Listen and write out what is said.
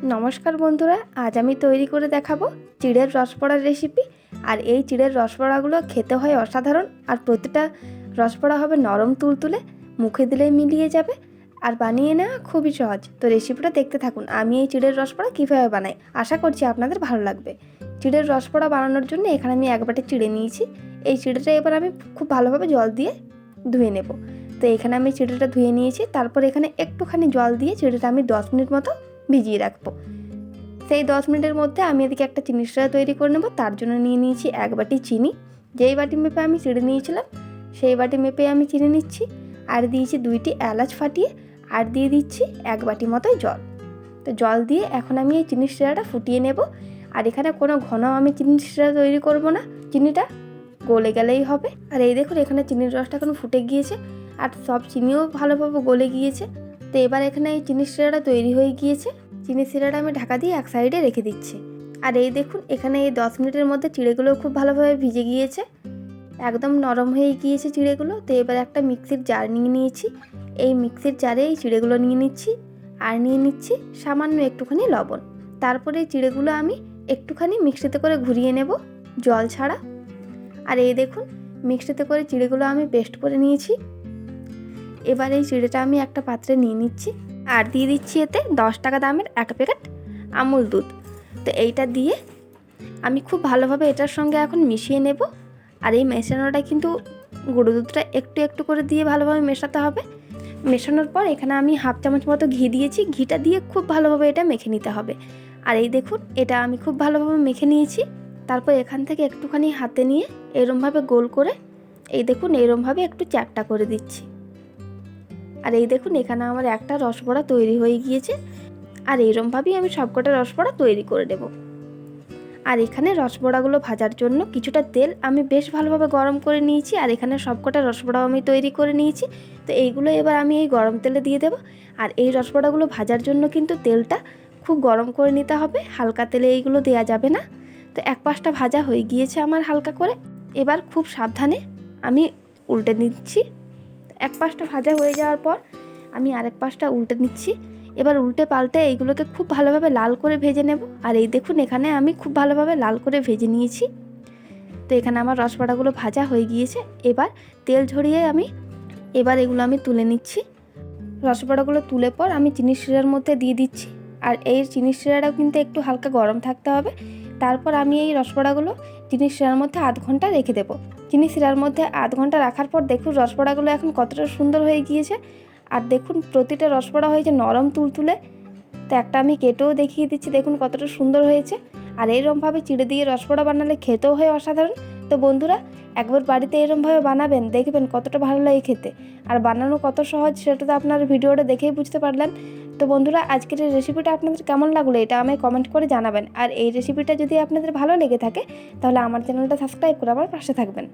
নমস্কার বন্ধুরা, আজ আমি তৈরি করে দেখাবো চিড়ের রসবড়ার রেসিপি। আর এই চিড়ের রসবড়াগুলো খেতে হয় অসাধারণ, আর প্রতিটা রসবড়া হবে নরম তুলতুলে, মুখে দিলেই মিলিয়ে যাবে, আর বানিয়ে নেওয়া খুবই সহজ। তো রেসিপিটা দেখতে থাকুন, আমি এই চিড়ের রসবড়া কীভাবে বানাই। আশা করছি আপনাদের ভালো লাগবে। চিড়ের রসবড়া বানানোর জন্য এখানে আমি এক বাটি চিড়ে নিয়েছি। এই চিড়েটা এবার আমি খুব ভালোভাবে জল দিয়ে ধুয়ে নেব। তো এখানে আমি চিড়েটা ধুয়ে নিয়েছি, তারপর এখানে একটুখানি জল দিয়ে চিড়েটা আমি 10 মিনিট মতো ভিজিয়ে রাখবো। সেই 10 মিনিটের মধ্যে আমি এদিকে একটা চিনি শিরা তৈরি করে নেব। তার জন্য নিয়ে নিয়েছি এক বাটি চিনি। যেই বাটি মেপে আমি চিড়ে নিয়েছিলাম সেই বাটি মেপে আমি চিনি নিচ্ছি। আর দিয়েছি 2টি এলাচ ফাটিয়ে, আর দিয়ে দিচ্ছি এক বাটি মতোই জল। তো জল দিয়ে এখন আমি এই চিনি শিরাটা ফুটিয়ে নেব। আর এখানে কোনো ঘন আমি চিনি শিরা তৈরি করব না, চিনিটা গলে গেলেই হবে। আর এই দেখুন, এখানে চিনির রসটা এখন ফুটে গিয়েছে, আর সব চিনিও ভালোভাবে গলে গিয়েছে। তো এবার এখানে এই চিনি শিরাটা তৈরি হয়ে গিয়েছে। চিনি শিরাটা আমি ঢাকা দিয়ে এক সাইডে রেখে দিচ্ছি। আর এই দেখুন, এখানে এই 10 মিনিটের মধ্যে চিড়েগুলো খুব ভালোভাবে ভিজে গিয়েছে, একদম নরম হয়ে গিয়েছে চিড়েগুলো। তো এবার একটা মিক্সির জার নিয়ে নিয়েছি। এই মিক্সির জারে এই চিড়েগুলো নিয়ে নিচ্ছি, আর নিয়ে নিচ্ছি সামান্য একটুখানি লবণ। তারপরে এই চিড়েগুলো আমি একটুখানি মিক্সিতে করে ঘুরিয়ে নেব, জল ছাড়া। আর এই দেখুন, মিক্সিতে করে চিড়েগুলো আমি পেস্ট করে নিয়েছি। এবার এই চিড়েটা আমি একটা পাত্রে নিয়ে নিচ্ছি, আর দিয়ে দিচ্ছি এতে 10 টাকা দামের এক প্যাকেট আমুল দুধ। তো এইটা দিয়ে আমি খুব ভালোভাবে এটার সঙ্গে এখন মিশিয়ে নেব। আর এই মেশানোটা কিন্তু গুঁড়ো দুধটা একটু একটু করে দিয়ে ভালোভাবে মেশাতে হবে। মেশানোর পর এখানে আমি হাফ চামচ মতো ঘি দিয়েছি। ঘিটা দিয়ে খুব ভালোভাবে এটা মেখে নিতে হবে। আর এই দেখুন, এটা আমি খুব ভালোভাবে মেখে নিয়েছি। তারপর এখান থেকে একটুখানি হাতে নিয়ে এরমভাবে গোল করে, এই দেখুন এরমভাবে একটু চ্যাপ্টা করে দিচ্ছি। আর এই দেখুন, এখানে আমার একটা রসবড়া তৈরি হয়ে গিয়েছে। আর এইরমভাবেই আমি সবকটা রসবড়া তৈরি করে দেব। আর এখানে রসবড়াগুলো ভাজার জন্য কিছুটা তেল আমি বেশ ভালোভাবে গরম করে নিয়েছি। আর এখানে সবকটা রসবড়াও আমি তৈরি করে নিয়েছি। তো এইগুলো এবার আমি এই গরম তেলে দিয়ে দেব। আর এই রসবড়াগুলো ভাজার জন্য কিন্তু তেলটা খুব গরম করে নিতে হবে, হালকা তেলে এইগুলো দেওয়া যাবে না। তো এক পাশটা ভাজা হয়ে গিয়েছে আমার হালকা করে। এবার খুব সাবধানে আমি উল্টে নিচ্ছি। এক পাশটা ভাজা হয়ে যাওয়ার পর আমি আরেক পাশটা উল্টে নিচ্ছি। এবার উল্টে পাল্টে এইগুলোকে খুব ভালোভাবে লাল করে ভেজে নেব। আর এই দেখুন, এখানে আমি খুব ভালোভাবে লাল করে ভেজে নিয়েছি। তো এখানে আমার রসবড়াগুলো ভাজা হয়ে গিয়েছে। এবার তেল ঝরিয়ে এবার এগুলো আমি তুলে নিচ্ছি। রসবড়াগুলো তুলে পর আমি চিনি শিরার মধ্যে দিয়ে দিচ্ছি। আর এই চিনি শিরাটাও কিন্তু একটু হালকা গরম থাকতে হবে। তারপর আমি এই রসবড়াগুলো চিনি শিরার মধ্যে আধ ঘন্টা রেখে দেবো। চিনি শিরার মধ্যে আধ ঘন্টা রাখার পর দেখুন রসবড়াগুলো এখন কতটা সুন্দর হয়ে গিয়েছে। আর দেখুন, প্রতিটা রসবড়া হয়েছে নরম তুলতুলে। তো একটা আমি কেটেও দেখিয়ে দিচ্ছি, দেখুন কতটা সুন্দর হয়েছে। আর এইরকমভাবে চিড়ে দিয়ে রসবড়া বানালে খেতেও হয় অসাধারণ। তো বন্ধুরা, একবার বাড়িতে এরকমভাবে বানাবেন, দেখবেন কতটা ভালো লাগে খেতে। আর বানানো কত সহজ সেটা তো আপনারা ভিডিওটা দেখেই বুঝতে পারলেন। তো বন্ধুরা, আজকের এই রেসিপিটা আপনাদের কেমন লাগলো এটা আমায় কমেন্ট করে জানাবেন। আর এই রেসিপিটা যদি আপনাদের ভালো লেগে থাকে তাহলে আমার চ্যানেলটা সাবস্ক্রাইব করে আমার পাশে থাকবেন।